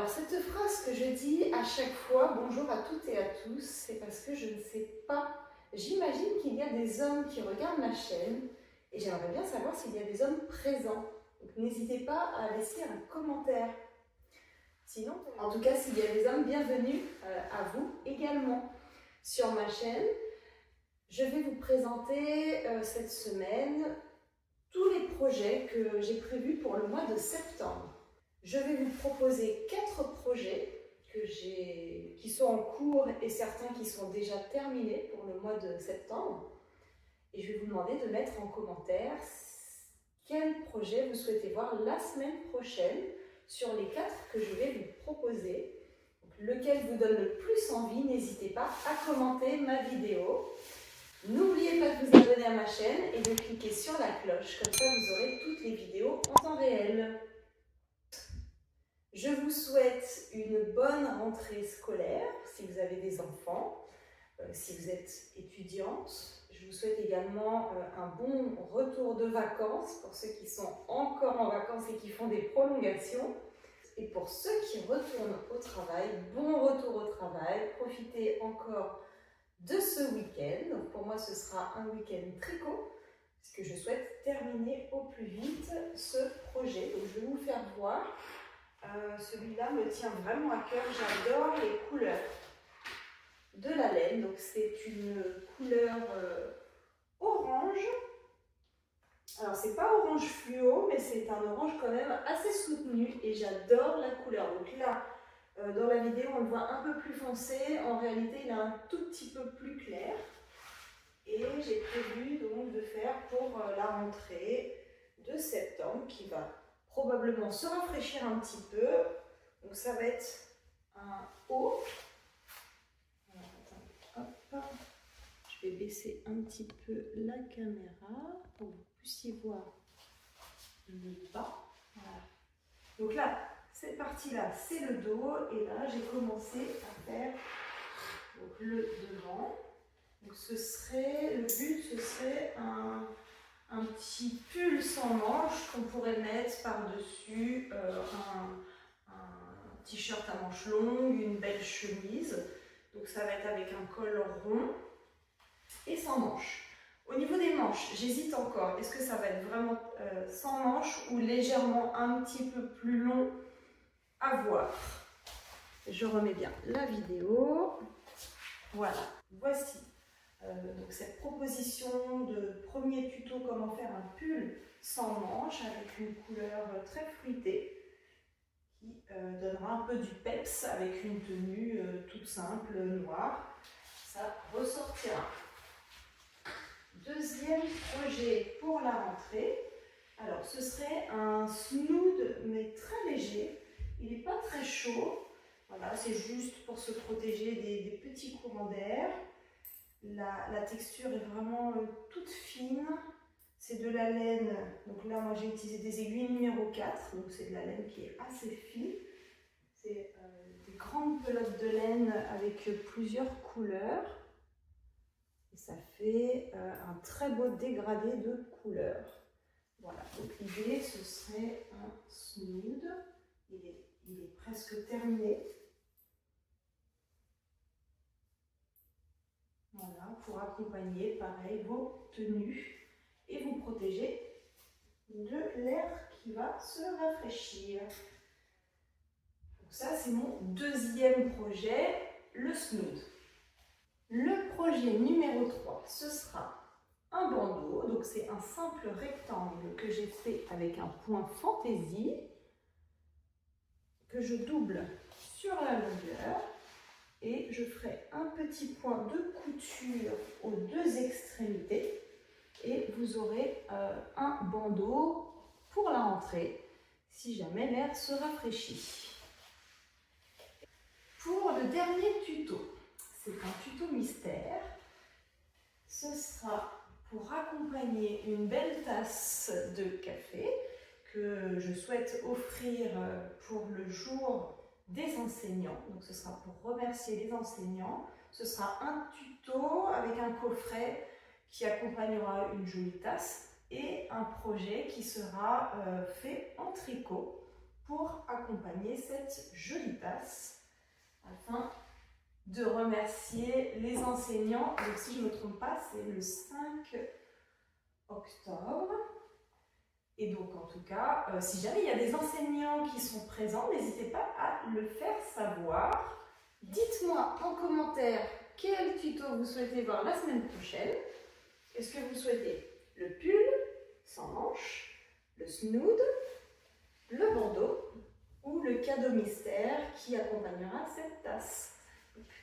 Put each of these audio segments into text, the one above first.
Alors cette phrase que je dis à chaque fois, bonjour à toutes et à tous, c'est parce que je ne sais pas. J'imagine qu'il y a des hommes qui regardent ma chaîne et j'aimerais bien savoir s'il y a des hommes présents. Donc n'hésitez pas à laisser un commentaire. Sinon, en tout cas, s'il y a des hommes, bienvenue à vous également. Sur ma chaîne, je vais vous présenter cette semaine tous les projets que j'ai prévus pour le mois de septembre. Je vais vous proposer 4 projets qui sont en cours et certains qui sont déjà terminés pour le mois de septembre. Et je vais vous demander de mettre en commentaire quel projet vous souhaitez voir la semaine prochaine sur les 4 que je vais vous proposer. Donc, lequel vous donne le plus envie, n'hésitez pas à commenter ma vidéo. N'oubliez pas de vous abonner à ma chaîne et de cliquer sur la cloche, comme ça vous aurez toutes les vidéos en temps réel. Je vous souhaite une bonne rentrée scolaire si vous avez des enfants, si vous êtes étudiante. Je vous souhaite également un bon retour de vacances pour ceux qui sont encore en vacances et qui font des prolongations. Et pour ceux qui retournent au travail, bon retour au travail. Profitez encore de ce week-end. Donc pour moi, ce sera un week-end tricot, puisque je souhaite terminer au plus vite ce projet. Donc je vais vous faire voir. Celui-là me tient vraiment à cœur. J'adore les couleurs de la laine. Donc c'est une couleur orange. Alors c'est pas orange fluo, mais c'est un orange quand même assez soutenu et j'adore la couleur. Donc là, dans la vidéo, on le voit un peu plus foncé. En réalité, il est un tout petit peu plus clair. Et j'ai prévu donc de faire pour la rentrée de septembre qui va probablement se rafraîchir un petit peu. Donc ça va être un haut. Alors, attendez, hop. Je vais baisser un petit peu la caméra pour que vous puissiez voir le bas. Voilà. Donc là, cette partie-là, c'est le dos. Et là, j'ai commencé à faire donc, le devant. Donc le but, ce serait un petit pull sans manches qu'on pourrait mettre par-dessus un t-shirt à manches longues, une belle chemise. Donc ça va être avec un col rond et sans manches. Au niveau des manches, j'hésite encore. Est-ce que ça va être vraiment sans manches ou légèrement un petit peu plus long à voir? Je remets bien la vidéo. Voilà, voici. Donc cette proposition de premier tuto comment faire un pull sans manches avec une couleur très fruitée qui donnera un peu du peps avec une tenue toute simple noire. Ça ressortira. Deuxième projet pour la rentrée. Alors ce serait un snood mais très léger. Il n'est pas très chaud. Voilà, c'est juste pour se protéger des petits courants d'air. La texture est vraiment toute fine, c'est de la laine, donc là moi j'ai utilisé des aiguilles numéro 4, donc c'est de la laine qui est assez fine. C'est des grandes pelotes de laine avec plusieurs couleurs. Et ça fait un très beau dégradé de couleurs. Voilà, donc l'idée ce serait un snood, il est presque terminé. Voilà, pour accompagner, pareil, vos tenues et vous protéger de l'air qui va se rafraîchir. Donc ça, c'est mon deuxième projet, le snood. Le projet numéro 3, ce sera un bandeau. Donc c'est un simple rectangle que j'ai fait avec un point fantaisie que je double sur la longueur. Et je ferai un petit point de couture aux 2 extrémités et vous aurez un bandeau pour la rentrée si jamais l'air se rafraîchit. Pour le dernier tuto, c'est un tuto mystère. Ce sera pour accompagner une belle tasse de café que je souhaite offrir pour le jour des enseignants, donc ce sera pour remercier les enseignants. Ce sera un tuto avec un coffret qui accompagnera une jolie tasse et un projet qui sera fait en tricot. pour accompagner cette jolie tasse afin de remercier les enseignants. Donc si je ne me trompe pas, c'est le 5 octobre. Et donc en tout cas, si jamais il y a des enseignants qui sont présents, n'hésitez pas à le faire savoir. Dites-moi en commentaire quel tuto vous souhaitez voir la semaine prochaine. Est-ce que vous souhaitez le pull sans manches, le snood, le bandeau ou le cadeau mystère qui accompagnera cette tasse?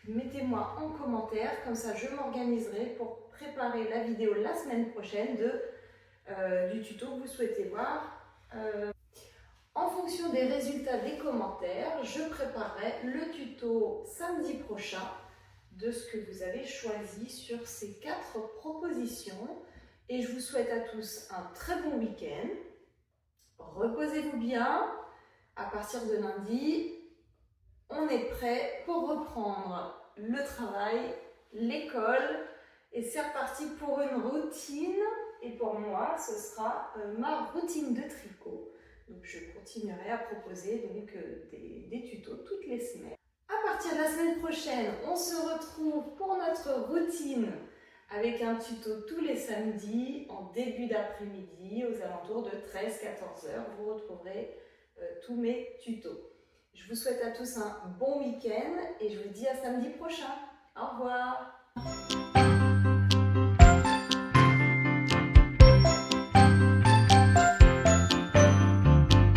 Mettez-moi en commentaire, comme ça je m'organiserai pour préparer la vidéo la semaine prochaine du tuto que vous souhaitez voir. En fonction des résultats des commentaires, je préparerai le tuto samedi prochain de ce que vous avez choisi sur ces 4 propositions. Et je vous souhaite à tous un très bon week-end. Reposez-vous bien. À partir de lundi, on est prêt pour reprendre le travail, l'école. Et c'est reparti pour une routine. Et pour moi, ce sera ma routine de tricot. Donc je continuerai à proposer donc, des tutos toutes les semaines. À partir de la semaine prochaine, on se retrouve pour notre routine avec un tuto tous les samedis en début d'après-midi aux alentours de 13-14 heures. Vous retrouverez tous mes tutos. Je vous souhaite à tous un bon week-end et je vous dis à samedi prochain. Au revoir.